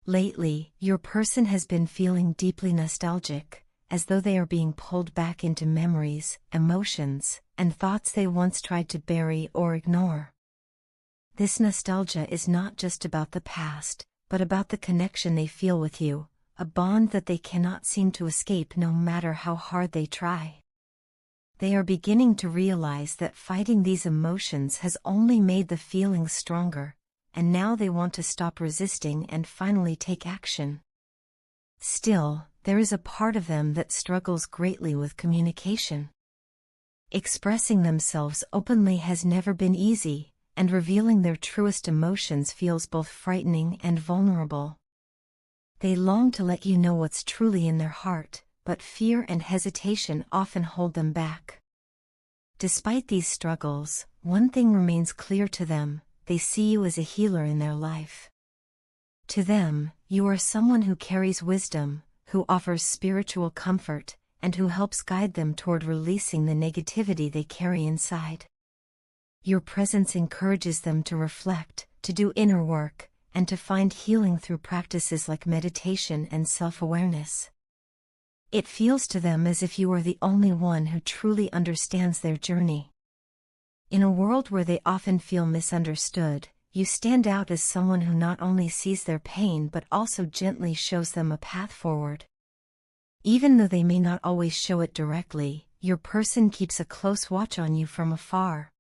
Lately, your person has been feeling deeply nostalgic, as though they are being pulled back into memories, emotions, and thoughts they once tried to bury or ignore. This nostalgia is not just about the past, but about the connection they feel with you, a bond that they cannot seem to escape no matter how hard they try. They are beginning to realize that fighting these emotions has only made the feelings stronger, and now they want to stop resisting and finally take action. Still, there is a part of them that struggles greatly with communication. Expressing themselves openly has never been easy, and revealing their truest emotions feels both frightening and vulnerable. They long to let you know what's truly in their heart, but fear and hesitation often hold them back. Despite these struggles, one thing remains clear to them: they see you as a healer in their life. To them, you are someone who carries wisdom, who offers spiritual comfort, and who helps guide them toward releasing the negativity they carry inside. Your presence encourages them to reflect, to do inner work, and to find healing through practices like meditation and self-awareness. It feels to them as if you are the only one who truly understands their journey. In a world where they often feel misunderstood, you stand out as someone who not only sees their pain but also gently shows them a path forward. Even though they may not always show it directly, your person keeps a close watch on you from afar.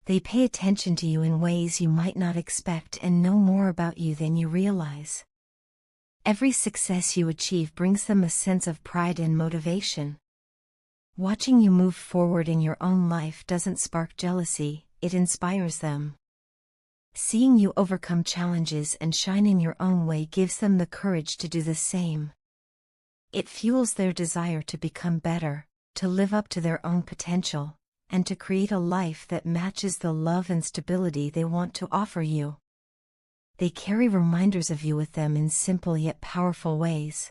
They pay attention to you in ways you might not expect and know more about you than you realize. Every success you achieve brings them a sense of pride and motivation. Watching you move forward in your own life doesn't spark jealousy, it inspires them. Seeing you overcome challenges and shine in your own way gives them the courage to do the same. It fuels their desire to become better, to live up to their own potential, and to create a life that matches the love and stability they want to offer you. They carry reminders of you with them in simple yet powerful ways.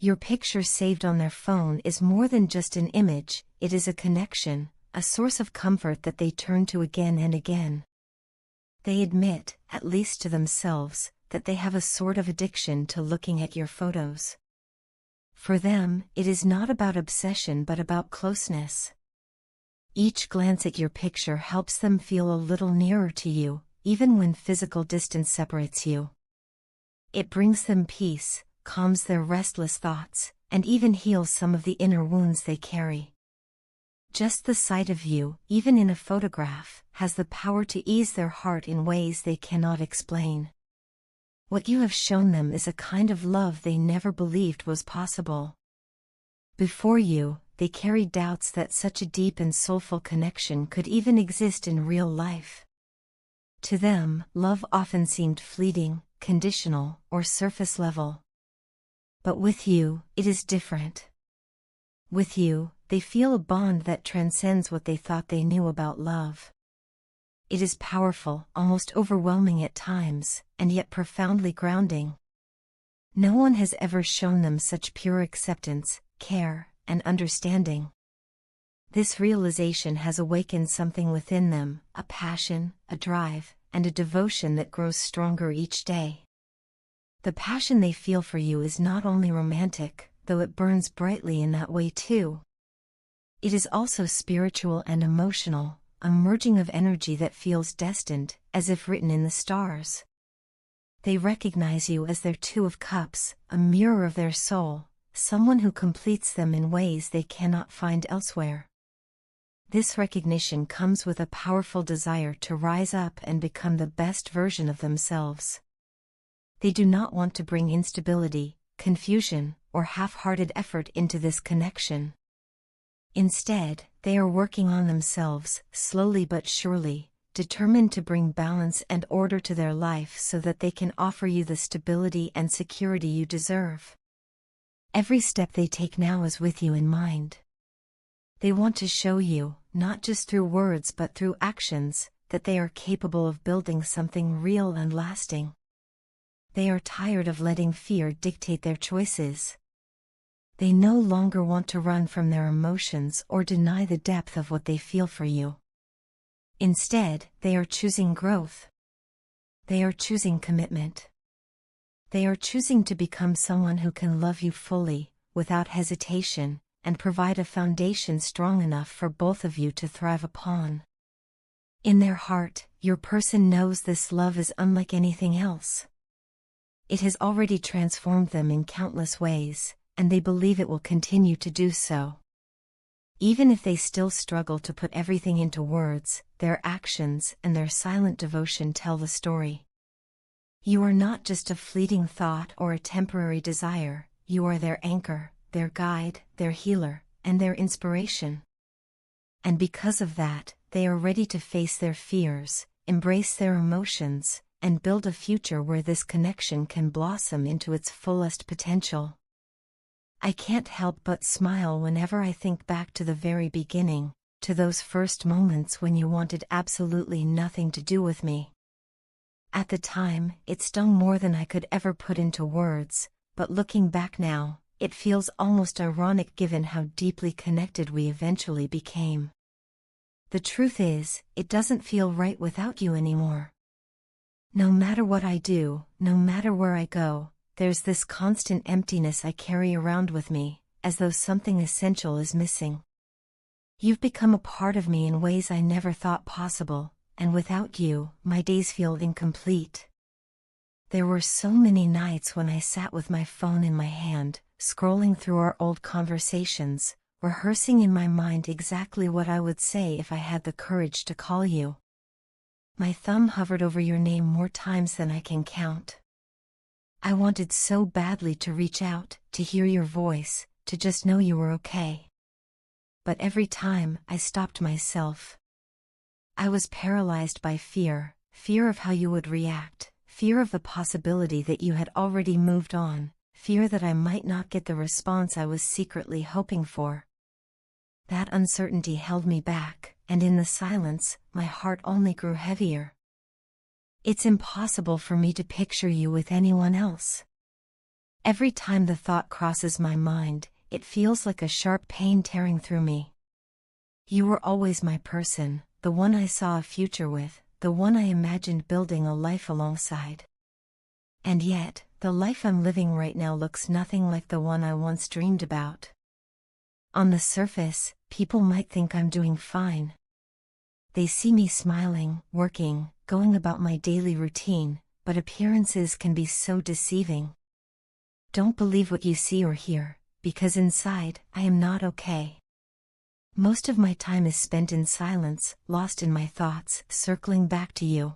Your picture saved on their phone is more than just an image, it is a connection, a source of comfort that they turn to again and again. They admit, at least to themselves, that they have a sort of addiction to looking at your photos. For them, it is not about obsession but about closeness. Each glance at your picture helps them feel a little nearer to you, even when physical distance separates you. It brings them peace, calms their restless thoughts, and even heals some of the inner wounds they carry. Just the sight of you, even in a photograph, has the power to ease their heart in ways they cannot explain. What you have shown them is a kind of love they never believed was possible. Before you, they carried doubts that such a deep and soulful connection could even exist in real life. To them, love often seemed fleeting, conditional, or surface level. But with you, it is different. With you, they feel a bond that transcends what they thought they knew about love. It is powerful, almost overwhelming at times, and yet profoundly grounding. No one has ever shown them such pure acceptance, care, and understanding. This realization has awakened something within them, a passion, a drive, and a devotion that grows stronger each day. The passion they feel for you is not only romantic, though it burns brightly in that way too. It is also spiritual and emotional, a merging of energy that feels destined, as if written in the stars. They recognize you as their Two of Cups, a mirror of their soul, someone who completes them in ways they cannot find elsewhere. This recognition comes with a powerful desire to rise up and become the best version of themselves. They do not want to bring instability, confusion, or half-hearted effort into this connection. Instead, they are working on themselves, slowly but surely, determined to bring balance and order to their life so that they can offer you the stability and security you deserve. Every step they take now is with you in mind. They want to show you, not just through words but through actions, that they are capable of building something real and lasting. They are tired of letting fear dictate their choices. They no longer want to run from their emotions or deny the depth of what they feel for you. Instead, they are choosing growth. They are choosing commitment. They are choosing to become someone who can love you fully, without hesitation, and provide a foundation strong enough for both of you to thrive upon. In their heart, your person knows this love is unlike anything else. It has already transformed them in countless ways, and they believe it will continue to do so. Even if they still struggle to put everything into words, their actions and their silent devotion tell the story. You are not just a fleeting thought or a temporary desire, you are their anchor, their guide, their healer, and their inspiration. And because of that, they are ready to face their fears, embrace their emotions, and build a future where this connection can blossom into its fullest potential. I can't help but smile whenever I think back to the very beginning, to those first moments when you wanted absolutely nothing to do with me. At the time, it stung more than I could ever put into words, but looking back now, it feels almost ironic given how deeply connected we eventually became. The truth is, it doesn't feel right without you anymore. No matter what I do, no matter where I go, there's this constant emptiness I carry around with me, as though something essential is missing. You've become a part of me in ways I never thought possible, and without you, my days feel incomplete. There were so many nights when I sat with my phone in my hand, scrolling through our old conversations, rehearsing in my mind exactly what I would say if I had the courage to call you. My thumb hovered over your name more times than I can count. I wanted so badly to reach out, to hear your voice, to just know you were okay. But every time, I stopped myself. I was paralyzed by fear, fear of how you would react, fear of the possibility that you had already moved on, fear that I might not get the response I was secretly hoping for. That uncertainty held me back, and in the silence, my heart only grew heavier. It's impossible for me to picture you with anyone else. Every time the thought crosses my mind, it feels like a sharp pain tearing through me. You were always my person, the one I saw a future with, the one I imagined building a life alongside. And yet, the life I'm living right now looks nothing like the one I once dreamed about. On the surface, people might think I'm doing fine. They see me smiling, working, going about my daily routine, but appearances can be so deceiving. Don't believe what you see or hear, because inside, I am not okay. Most of my time is spent in silence, lost in my thoughts, circling back to you.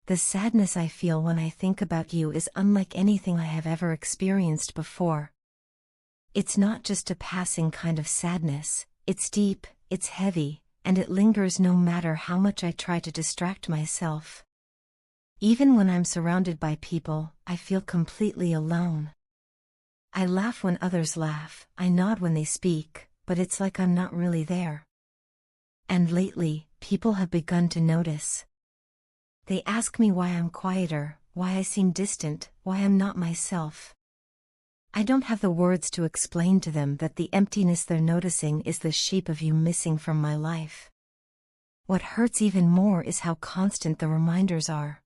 The sadness I feel when I think about you is unlike anything I have ever experienced before. It's not just a passing kind of sadness, it's deep, it's heavy, and it lingers no matter how much I try to distract myself. Even when I'm surrounded by people, I feel completely alone. I laugh when others laugh, I nod when they speak, but it's like I'm not really there. And lately, people have begun to notice. They ask me why I'm quieter, why I seem distant, why I'm not myself. I don't have the words to explain to them that the emptiness they're noticing is the shape of you missing from my life. What hurts even more is how constant the reminders are.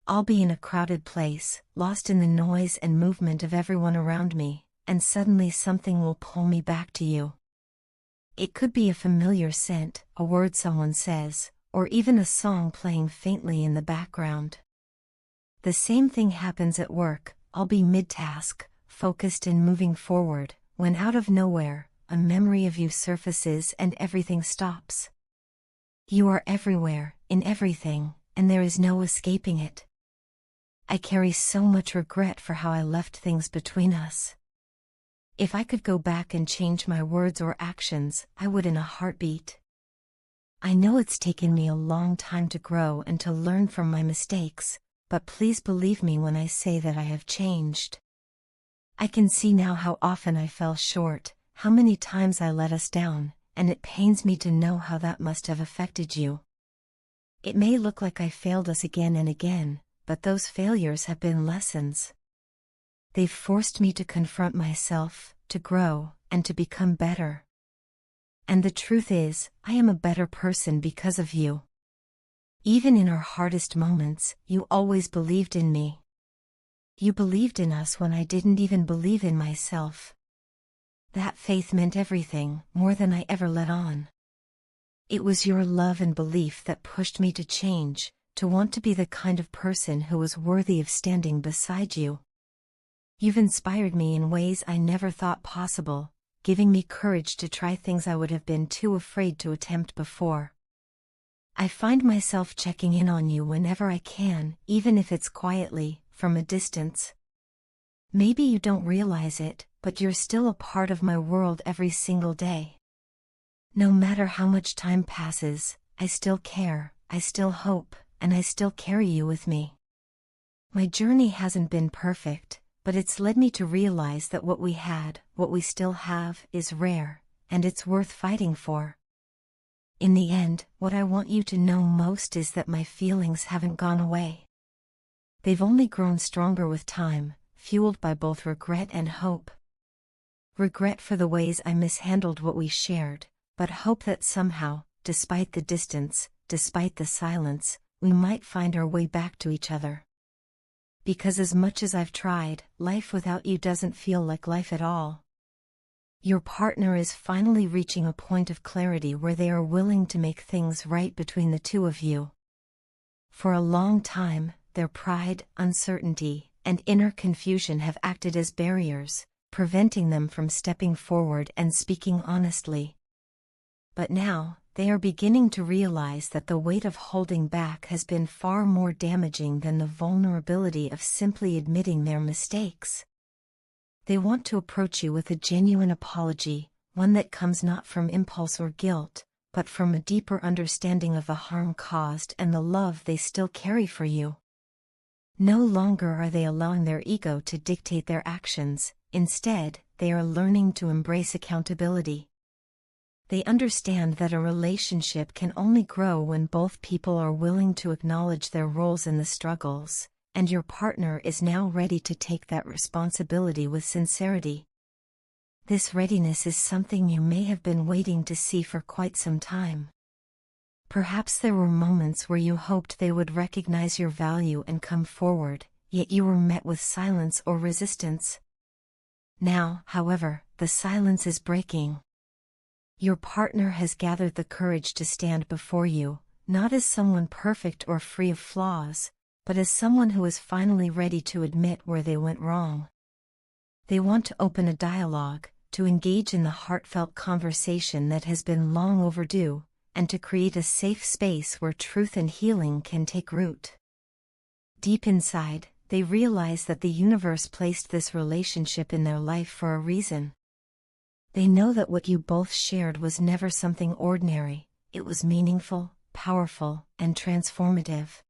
I'll be in a crowded place, lost in the noise and movement of everyone around me, and suddenly something will pull me back to you. It could be a familiar scent, a word someone says, or even a song playing faintly in the background. The same thing happens at work. I'll be mid-task, focused and moving forward, when out of nowhere, a memory of you surfaces and everything stops. You are everywhere, in everything, and there is no escaping it. I carry so much regret for how I left things between us. If I could go back and change my words or actions, I would in a heartbeat. I know it's taken me a long time to grow and to learn from my mistakes, but please believe me when I say that I have changed. I can see now how often I fell short, how many times I let us down, and it pains me to know how that must have affected you. It may look like I failed us again and again, but those failures have been lessons. They've forced me to confront myself, to grow, and to become better. And the truth is, I am a better person because of you. Even in our hardest moments, you always believed in me. You believed in us when I didn't even believe in myself. That faith meant everything, more than I ever let on. It was your love and belief that pushed me to change, to want to be the kind of person who was worthy of standing beside you. You've inspired me in ways I never thought possible, giving me courage to try things I would have been too afraid to attempt before. I find myself checking in on you whenever I can, even if it's quietly, from a distance. Maybe you don't realize it, but you're still a part of my world every single day. No matter how much time passes, I still care, I still hope, and I still carry you with me. My journey hasn't been perfect, but it's led me to realize that what we had, what we still have, is rare, and it's worth fighting for. In the end, what I want you to know most is that my feelings haven't gone away. They've only grown stronger with time, fueled by both regret and hope. Regret for the ways I mishandled what we shared, but hope that somehow, despite the distance, despite the silence, we might find our way back to each other. Because as much as I've tried, life without you doesn't feel like life at all. Your partner is finally reaching a point of clarity where they are willing to make things right between the two of you. For a long time, their pride, uncertainty, and inner confusion have acted as barriers, preventing them from stepping forward and speaking honestly. But now, they are beginning to realize that the weight of holding back has been far more damaging than the vulnerability of simply admitting their mistakes. They want to approach you with a genuine apology, one that comes not from impulse or guilt, but from a deeper understanding of the harm caused and the love they still carry for you. No longer are they allowing their ego to dictate their actions, instead, they are learning to embrace accountability. They understand that a relationship can only grow when both people are willing to acknowledge their roles in the struggles, and your partner is now ready to take that responsibility with sincerity. This readiness is something you may have been waiting to see for quite some time. Perhaps there were moments where you hoped they would recognize your value and come forward, yet you were met with silence or resistance. Now, however, the silence is breaking. Your partner has gathered the courage to stand before you, not as someone perfect or free of flaws, but as someone who is finally ready to admit where they went wrong. They want to open a dialogue, to engage in the heartfelt conversation that has been long overdue, and to create a safe space where truth and healing can take root. Deep inside, they realize that the universe placed this relationship in their life for a reason. They know that what you both shared was never something ordinary, it was meaningful, powerful, and transformative.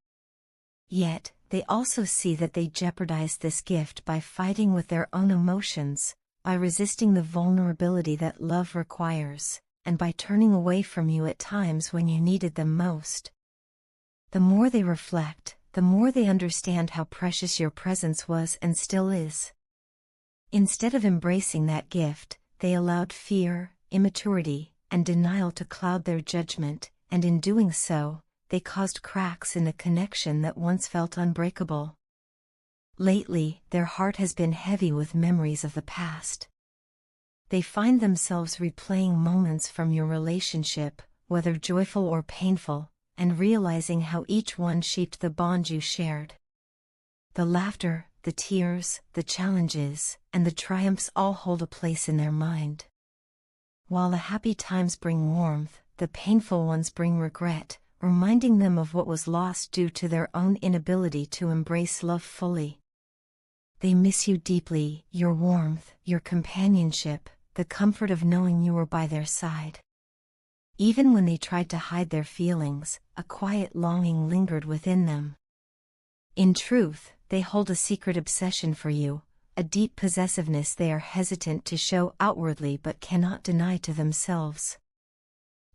Yet, they also see that they jeopardized this gift by fighting with their own emotions, by resisting the vulnerability that love requires, and by turning away from you at times when you needed them most. The more they reflect, the more they understand how precious your presence was and still is. Instead of embracing that gift, they allowed fear, immaturity, and denial to cloud their judgment, and in doing so, they caused cracks in a connection that once felt unbreakable. Lately, their heart has been heavy with memories of the past. They find themselves replaying moments from your relationship, whether joyful or painful, and realizing how each one shaped the bond you shared. The laughter, the tears, the challenges, and the triumphs all hold a place in their mind. While the happy times bring warmth, the painful ones bring regret, reminding them of what was lost due to their own inability to embrace love fully. They miss you deeply, your warmth, your companionship, the comfort of knowing you were by their side. Even when they tried to hide their feelings, a quiet longing lingered within them. In truth, they hold a secret obsession for you, a deep possessiveness they are hesitant to show outwardly but cannot deny to themselves.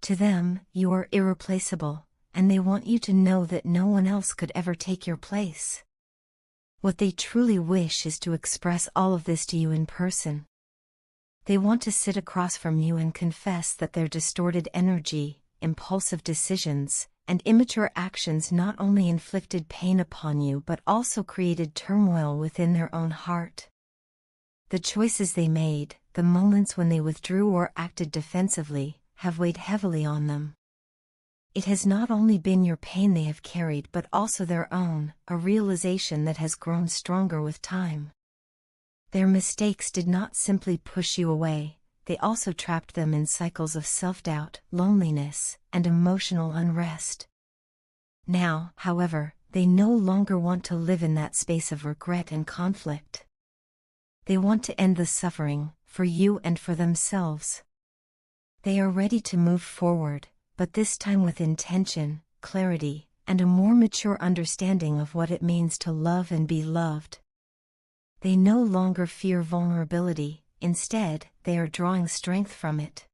To them, you are irreplaceable, and they want you to know that no one else could ever take your place. What they truly wish is to express all of this to you in person. They want to sit across from you and confess that their distorted energy, impulsive decisions, and immature actions not only inflicted pain upon you but also created turmoil within their own heart. The choices they made, the moments when they withdrew or acted defensively, have weighed heavily on them. It has not only been your pain they have carried but also their own, a realization that has grown stronger with time. Their mistakes did not simply push you away, they also trapped them in cycles of self-doubt, loneliness, and emotional unrest. Now, however, they no longer want to live in that space of regret and conflict. They want to end the suffering, for you and for themselves. They are ready to move forward, but this time with intention, clarity, and a more mature understanding of what it means to love and be loved. They no longer fear vulnerability, instead, they are drawing strength from it.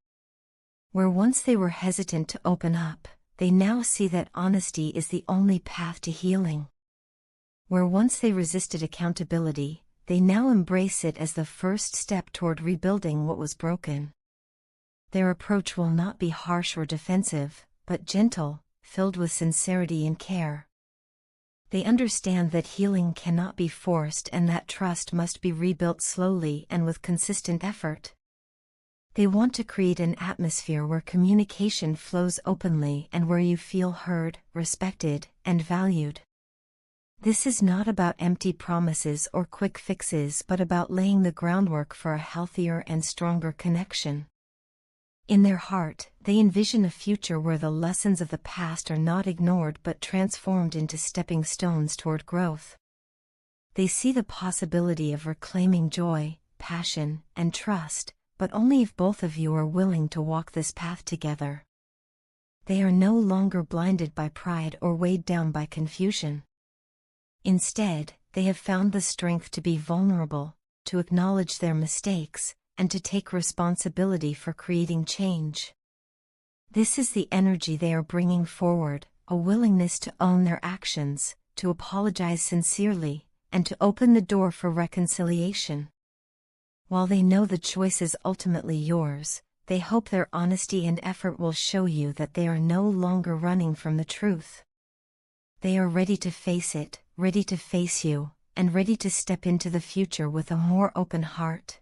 Where once they were hesitant to open up, they now see that honesty is the only path to healing. Where once they resisted accountability, they now embrace it as the first step toward rebuilding what was broken. Their approach will not be harsh or defensive, but gentle, filled with sincerity and care. They understand that healing cannot be forced and that trust must be rebuilt slowly and with consistent effort. They want to create an atmosphere where communication flows openly and where you feel heard, respected, and valued. This is not about empty promises or quick fixes but about laying the groundwork for a healthier and stronger connection. In their heart, they envision a future where the lessons of the past are not ignored but transformed into stepping stones toward growth. They see the possibility of reclaiming joy, passion, and trust, but only if both of you are willing to walk this path together. They are no longer blinded by pride or weighed down by confusion. Instead, they have found the strength to be vulnerable, to acknowledge their mistakes, and to take responsibility for creating change. This is the energy they are bringing forward, a willingness to own their actions, to apologize sincerely, and to open the door for reconciliation. While they know the choice is ultimately yours, they hope their honesty and effort will show you that they are no longer running from the truth. They are ready to face it, ready to face you, and ready to step into the future with a more open heart.